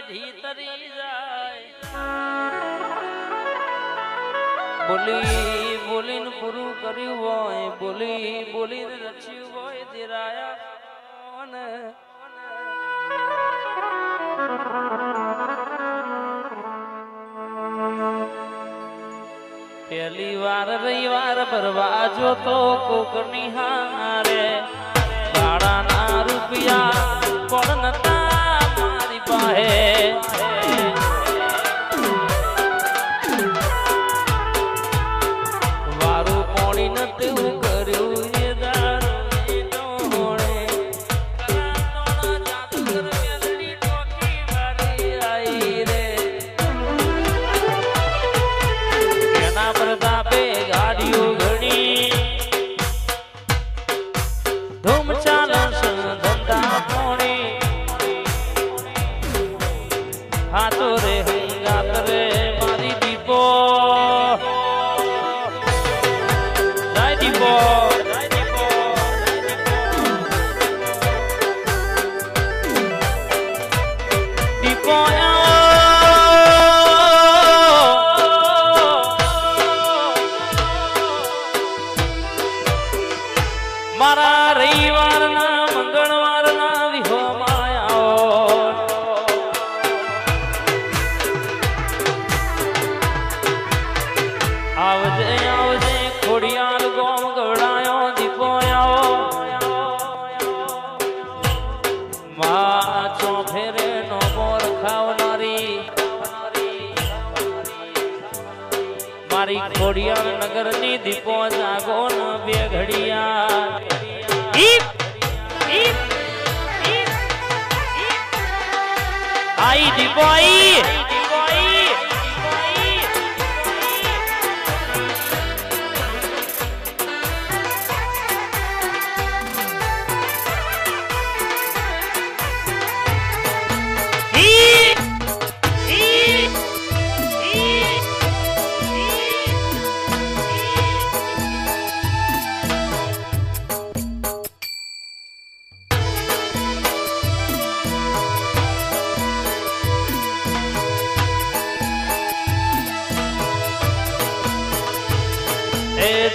ધીતરી જાય બોલી બોલીને પૂરું કર્યું હોય બોલી બોલીને રચ્યું હોય ધીરાયા ને પહેલી વાર રવિવાર ભરવા જો તો કોક નિહારે ભાડાના રૂપિયા પણ નતા મારી પાસે વારું કોણી નતું કર્યું એ દારૂની ડોળે જાદુગર મેલડી ટોકી વાળી આઈ રે એના પ્રતાપે ગાડીઓ ઘણી ધૂમ ચાલસ ધંધા પોણી હાથો રે હંગાત રે મારી દીપો જય દીપો દીપો મારા રવિવારના મંગળવારના વિહોમાં આવજે આવજે ખોડિયાર ગોમ ગવડાયો દીપો માં ચોફેરે નો મોર ખાવનારી મારી ખોડિયાર નગરની દીપો જાગો ન બે ઘડિયા આઈ દીપો આઈ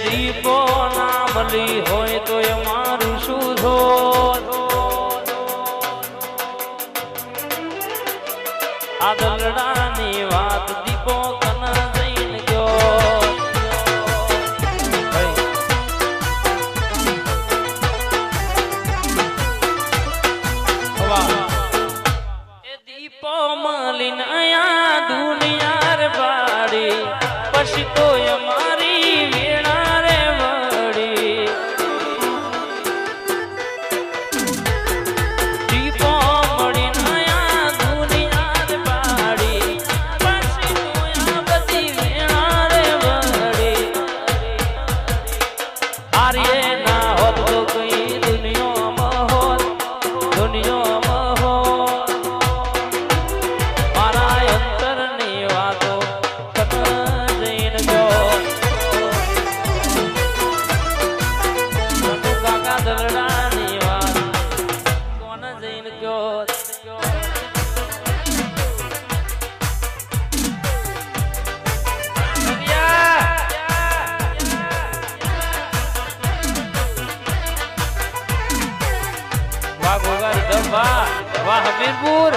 દીપો ના મળી હોય તો એ મારું શું થો આ દલડાની વાત દીપો કન જઈને ગયો એ દીપો મળીને આયા દુનિયા રે બાડી પછી તો મારી વીણા રે વળી દીપો મળી નયા દુનિયા રે બાડી પછી તો બધી વીણા રે વળી આર્ય ના હોત તો કઈ દુનિયામાં હોત મારા અંતરની વાતો દલડાની વાત કોણ જઈને ગયો વાહ ગોગારી દમ વાહ હમીરપુર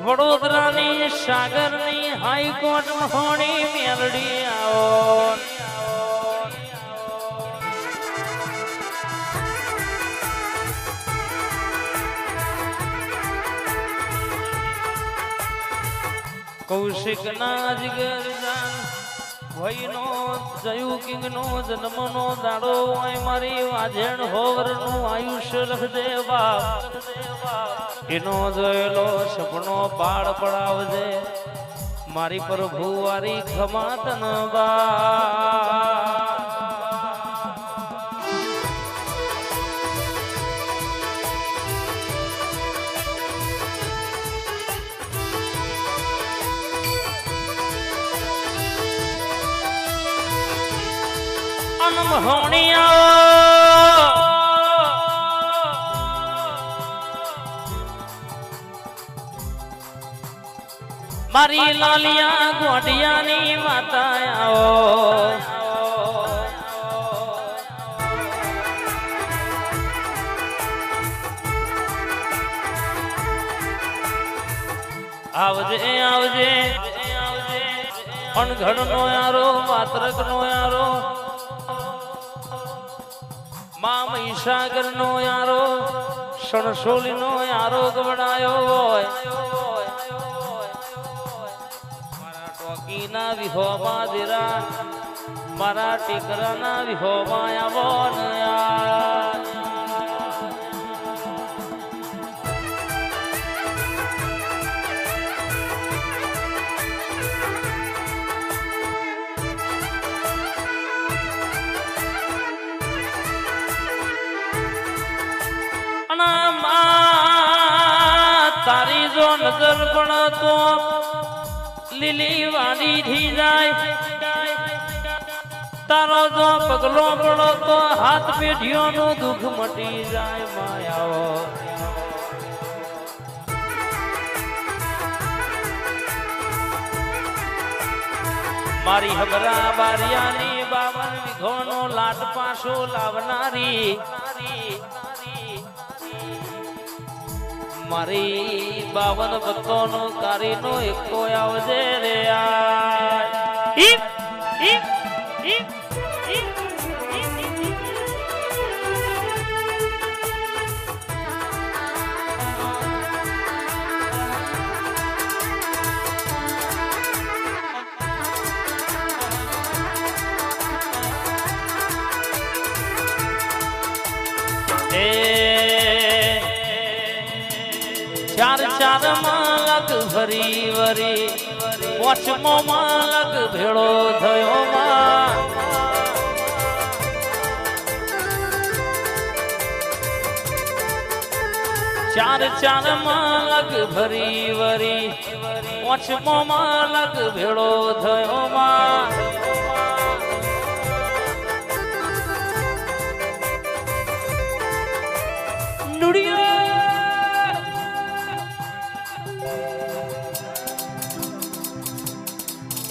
વડોદરાની સાગરની હાઈકોર્ટ મહોણી મેલડી આવો કૌશિક ના જીગર જાન ભઈનો જયુ કિંગ નો જન્મનો દાડો હોય મારી વાજણ હોવર નું આયુષ્ય લખજે બાપ એનો જોયેલો સપનો પાળ પડાવજે મારી પ્રભુ વારી ખમાતન બા અનમહોણિયા મારી લાલિયા ગોડિયાની માતા આવજે આવજે અણઘડ નો યારો માતરક નો યારો મા મહીસાગર નો યારો સણસોલી નો યારો ગવડાયો હોય મારા ટોકીના વિહોમાં દેરા મારા ટીકરાના વિહોમાં આવો ને યાર તારી જો નજર પણ તો લીલી વાડી થી જાય તારો જો પગલો પડો તો હાથ પેઢીઓ નું દુઃખ મટી જાય માયાઓ મારી હબરા બારિયાની 52 વીઘોનો લાટ પાછો લાવનારી મારી 52 ભક્તોનો કારીનો એકો આવજે રે ચાર ચાર માલક ભરી વરી પોચમો માલક ભેળો થયો માં ચાર ચાર માલક ભરી વરી પોચમો માલક ભેળો થયો માં નુડિયા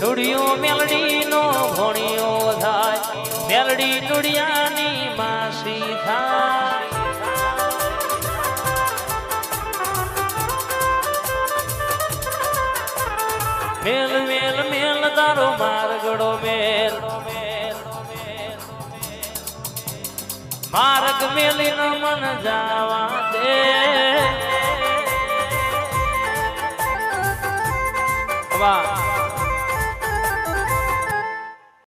નુડિયો મેલડી નો ભણિયો થાય મેલડી નુડિયાની માસી થાય મેલ મેલ મેલ તારો માર્ગડો મેલ માર્ગ મેલી નો મન જાવા દે વાહ